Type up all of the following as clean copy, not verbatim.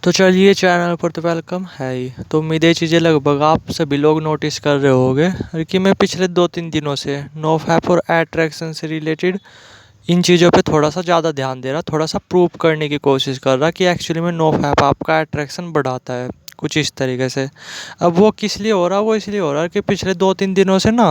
तो चलिए चैनल पर तो वेलकम है ही। तो उम्मीद है ये चीज़ें लगभग आप सभी लोग नोटिस कर रहे होंगे कि मैं पिछले 2-3 दिनों से नो फैप और एट्रैक्शन से रिलेटेड इन चीज़ों पे थोड़ा सा ज़्यादा ध्यान दे रहा, थोड़ा सा प्रूव करने की कोशिश कर रहा कि एक्चुअली में नो फैप आपका एट्रैक्शन बढ़ाता है कुछ इस तरीके से। अब वो किस लिए हो रहा है, वो इसलिए हो रहा है कि पिछले 2-3 दिनों से ना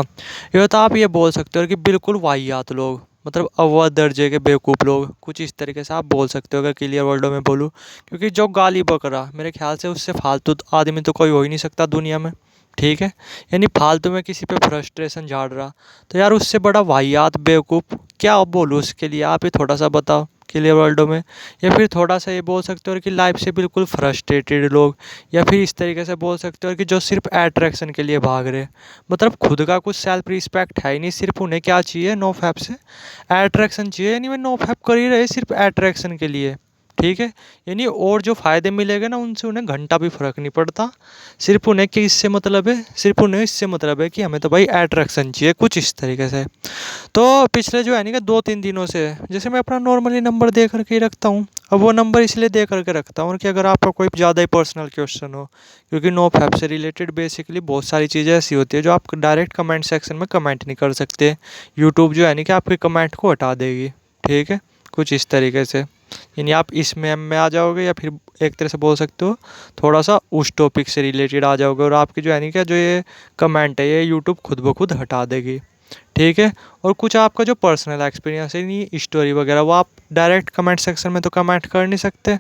ये तो आप ये बोल सकते हो कि बिल्कुल वाहियात लोग, मतलब अव्वल दर्जे के बेवकूफ़ लोग, कुछ इस तरीके से आप बोल सकते हो अगर क्लियर वर्डों में बोलूँ। क्योंकि जो गाली बक रहा, मेरे ख्याल से उससे फालतू आदमी तो कोई हो ही नहीं सकता दुनिया में, ठीक है। यानी फालतू में किसी पे फ्रस्ट्रेशन झाड़ रहा, तो यार उससे बड़ा वाहियात बेवकूफ़ क्या बोलूँ उसके लिए, आप ही थोड़ा सा बताओ क्लियर वर्ल्डों में। या फिर थोड़ा सा ये बोल सकते हो कि लाइफ से बिल्कुल फ्रस्ट्रेटेड लोग, या फिर इस तरीके से बोल सकते हो कि जो सिर्फ अट्रैक्शन के लिए भाग रहे, मतलब खुद का कुछ सेल्फ रिस्पेक्ट है ही नहीं। सिर्फ उन्हें क्या चाहिए, नो फैप से अट्रैक्शन चाहिए। यानी वो नो फैप कर ही रहे सिर्फ अट्रैक्शन के लिए, ठीक है। यानी और जो फ़ायदे मिलेंगे ना उनसे उन्हें घंटा भी फ़र्क नहीं पड़ता। सिर्फ उन्हें कि इससे मतलब है, सिर्फ उन्हें इससे मतलब है कि हमें तो भाई अट्रैक्शन चाहिए, कुछ इस तरीके से। तो पिछले जो है नहीं कि 2-3 दिनों से जैसे मैं अपना नॉर्मली नंबर दे करके ही रखता हूँ। अब वो नंबर इसलिए दे करके रखता हूँ कि अगर आपका कोई ज़्यादा ही पर्सनल क्वेश्चन हो, क्योंकि नो फैप से रिलेटेड बेसिकली बहुत सारी चीज़ें ऐसी होती है जो आप डायरेक्ट कमेंट सेक्शन में कमेंट नहीं कर सकते। यूट्यूब जो है नहीं कि आपके कमेंट को हटा देगी, ठीक है, कुछ इस तरीके से। यानी आप इस मेम में आ जाओगे, या फिर एक तरह से बोल सकते हो थोड़ा सा उस टॉपिक से रिलेटेड आ जाओगे, और आपकी जो है नहीं क्या जो ये कमेंट है ये यूट्यूब खुद ब खुद हटा देगी, ठीक है। और कुछ आपका जो पर्सनल एक्सपीरियंस है, नहीं स्टोरी वगैरह, वो आप डायरेक्ट कमेंट सेक्शन में तो कमेंट कर नहीं सकते,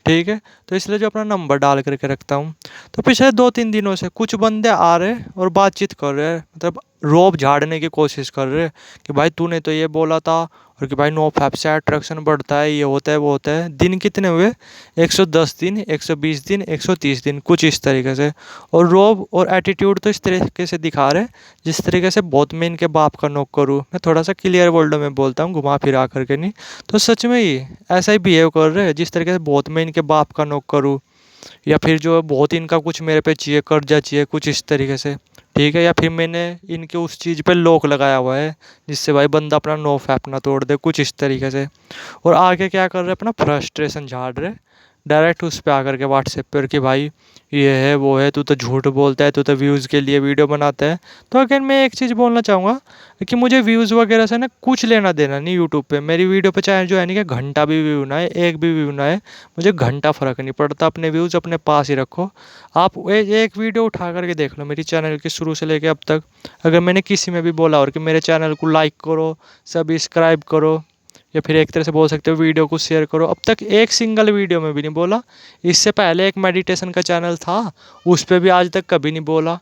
ठीक है। तो इसलिए जो अपना नंबर डाल करके रखता हूँ। तो पिछले 2-3 दिनों से कुछ बंदे आ रहे और बातचीत कर रहे हैं, मतलब रोब झाड़ने की कोशिश कर रहे हैं कि भाई तूने तो ये बोला था, और कि भाई नो फैप से अट्रैक्शन बढ़ता है, ये होता है वो होता है। दिन कितने हुए, 110 दिन, 120 दिन, 130 दिन, कुछ इस तरीके से। और रोब और एटीट्यूड तो इस तरीके से दिखा रहे जिस तरीके से बहुत मैं इनके बाप का नोक करूँ। मैं थोड़ा सा क्लियर वर्ड में बोलता हूँ, घुमा फिरा करके नहीं। तो सच में ही ऐसा ही बिहेव कर रहे हैं जिस तरीके से बहुत मैं इनके बाप का नोक करूँ, या फिर जो है बहुत इनका कुछ मेरे पे चाहिए, कर्जा चाहिए, कुछ इस तरीके से, ठीक है। या फिर मैंने इनके उस चीज़ पे लॉक लगाया हुआ है जिससे भाई बंदा अपना नो फैप ना तोड़ दे, कुछ इस तरीके से। और आगे क्या कर रहे हैं, अपना फ्रस्ट्रेशन झाड़ रहे डायरेक्ट उस पे आकर के व्हाट्सएप पर कि भाई ये है वो है, तू तो झूठ बोलता है, तू तो व्यूज़ के लिए वीडियो बनाता है। तो अगेन मैं एक चीज़ बोलना चाहूँगा कि मुझे व्यूज़ वगैरह से ना कुछ लेना देना नहीं यूट्यूब पे। मेरी वीडियो पे चाहे जो है नहीं कि घंटा भी व्यू ना है, एक भी व्यू ना है, मुझे घंटा फ़र्क नहीं पड़ता। अपने व्यूज़ अपने पास ही रखो। आप एक वीडियो उठा करके देख लो मेरी चैनल के शुरू से लेके अब तक, अगर मैंने किसी में भी बोला और कि मेरे चैनल को लाइक करो, सब्सक्राइब करो, या फिर एक तरह से बोल सकते हो वीडियो को शेयर करो, अब तक एक सिंगल वीडियो में भी नहीं बोला। इससे पहले एक मेडिटेशन का चैनल था, उस पर भी आज तक कभी नहीं बोला।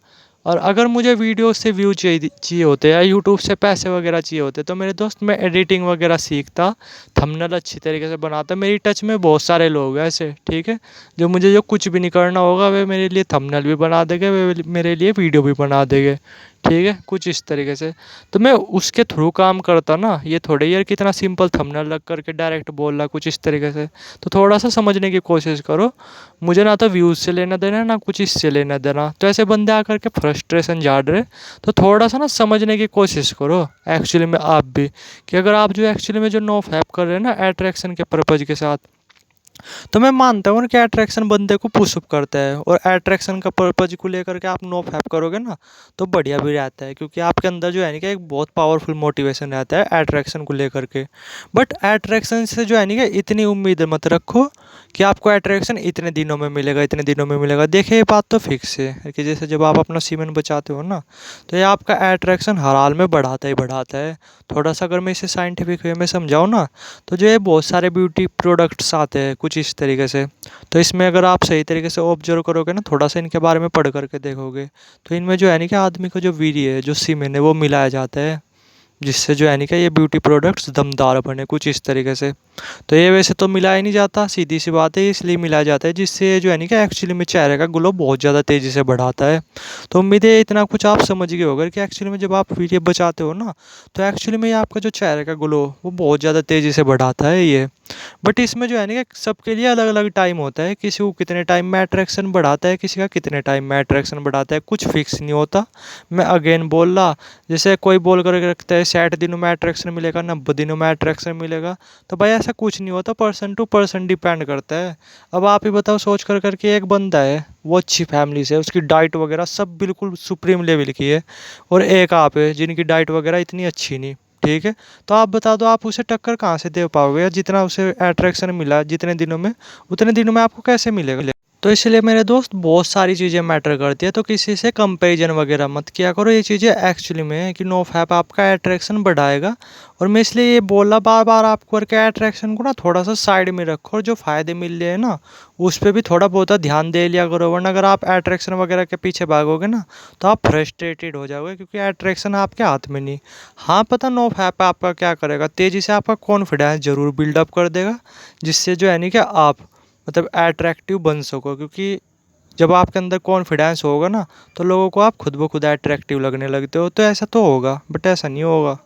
और अगर मुझे वीडियो से व्यू चाहिए होते या यूट्यूब से पैसे वगैरह चाहिए होते, तो मेरे दोस्त मैं एडिटिंग वगैरह सीखता, थंबनेल अच्छी तरीके से बनाता। मेरी टच में बहुत सारे लोग हैं ऐसे, ठीक है, जो मुझे जो कुछ भी नहीं करना होगा वे मेरे लिए थंबनेल भी बना देंगे, वे मेरे लिए वीडियो भी बना देंगे, ठीक है, कुछ इस तरीके से। तो मैं उसके थ्रू काम करता ना, ये थोड़े यार कितना सिंपल थंबनेल लग करके डायरेक्ट बोल रहा कुछ इस तरीके से। तो थोड़ा सा समझने की कोशिश करो। मुझे ना तो व्यूज़ से लेना देना, ना कुछ इससे लेना देना। तो ऐसे बंदे आकर के फ्रस्ट्रेशन झाड़ रहे, तो थोड़ा सा ना समझने की कोशिश करो एक्चुअली में आप भी, कि अगर आप जो एक्चुअली में जो नो फैप कर रहे हैं ना अट्रैक्शन के पर्पज़ के साथ, तो मैं मानता हूँ कि अट्रैक्शन बंदे को पुशअप करता है, और अट्रैक्शन का पर्पज को लेकर के आप नो फैप करोगे ना तो बढ़िया भी रहता है, क्योंकि आपके अंदर जो है ना कि एक बहुत पावरफुल मोटिवेशन रहता है अट्रैक्शन को लेकर के। बट अट्रैक्शन से जो है ना कि इतनी उम्मीद मत रखो कि आपको अट्रैक्शन इतने दिनों में मिलेगा, इतने दिनों में मिलेगा। देखिए ये बात तो फिक्स है कि जैसे जब आप अपना सीमेंट बचाते हो ना, तो ये आपका अट्रैक्शन हर हाल में बढ़ाता ही बढ़ाता है। थोड़ा सा अगर मैं इसे साइंटिफिक वे में समझाऊँ ना, तो जो ये बहुत सारे ब्यूटी प्रोडक्ट्स आते हैं कुछ इस तरीके से, तो इसमें अगर आप सही तरीके से ऑब्जर्व करोगे ना, थोड़ा सा इनके बारे में पढ़ करके देखोगे, तो इनमें जो है नहीं कि आदमी का जो वीर्य है, जो सीमेंट है, वो मिलाया जाता है, जिससे जो है नहीं कि ये ब्यूटी प्रोडक्ट्स दमदार बने, कुछ इस तरीके से। तो ये वैसे तो मिलाया नहीं जाता, सीधी सी बात है, इसलिए मिलाया जाता है जिससे जो है नहीं कि एक्चुअली में चेहरे का ग्लो बहुत ज़्यादा तेज़ी से बढ़ाता है। तो उम्मीद है इतना कुछ आप समझ गए होगा कि एक्चुअली में जब आप वीडियो बचाते हो ना, तो एक्चुअली में ये आपका जो चेहरे का ग्लो वो बहुत ज़्यादा तेज़ी से बढ़ाता है ये। बट इसमें जो है ना कि सबके लिए अलग अलग टाइम होता है, किसी को कितने टाइम में अट्रैक्शन बढ़ाता है, किसी का कितने टाइम में अट्रैक्शन बढ़ाता है, कुछ फिक्स नहीं होता। मैं अगेन बोल रहा, जैसे कोई बोल कर रखता है 60 दिनों में अट्रैक्शन मिलेगा, 90 दिनों में अट्रैक्शन मिलेगा। तो भाई ऐसा कुछ नहीं होता, पर्सन टू पर्सन डिपेंड करता है। अब आप ही बताओ, सोच कर करके एक बंदा है वो अच्छी फैमिली से, उसकी डाइट वगैरह सब बिल्कुल सुप्रीम लेवल की है, और एक आप है जिनकी डाइट वगैरह इतनी अच्छी नहीं, ठीक है। तो आप बता दो, आप उसे टक्कर कहाँ से दे पाओगे, या जितना उसे अट्रैक्शन मिला जितने दिनों में, उतने दिनों में आपको कैसे मिलेगा। तो इसलिए मेरे दोस्त बहुत सारी चीज़ें मैटर करती है, तो किसी से कंपैरिजन वगैरह मत किया करो। ये चीज़ें एक्चुअली में है कि नो फैप आपका अट्रैक्शन बढ़ाएगा। और मैं इसलिए ये बोला बार बार आपको, करके अट्रैक्शन को ना थोड़ा सा साइड में रखो, और जो फ़ायदे मिल रहे हैं ना उस पर भी थोड़ा बहुत ध्यान दे लिया करो। वरना अगर आप अट्रैक्शन वगैरह के पीछे भागोगे ना तो आप फ्रस्ट्रेटेड हो जाओगे, क्योंकि अट्रैक्शन आपके हाथ में नहीं। हाँ पता, नो फैप आपका क्या करेगा, तेज़ी से आपका कॉन्फिडेंस जरूर बिल्डअप कर देगा, जिससे जो है नहीं कि आप मतलब अट्रैक्टिव बन सको। क्योंकि जब आपके अंदर कॉन्फिडेंस होगा ना तो लोगों को आप खुद ब खुद अट्रैक्टिव लगने लगते हो। तो ऐसा तो होगा, बट ऐसा नहीं होगा।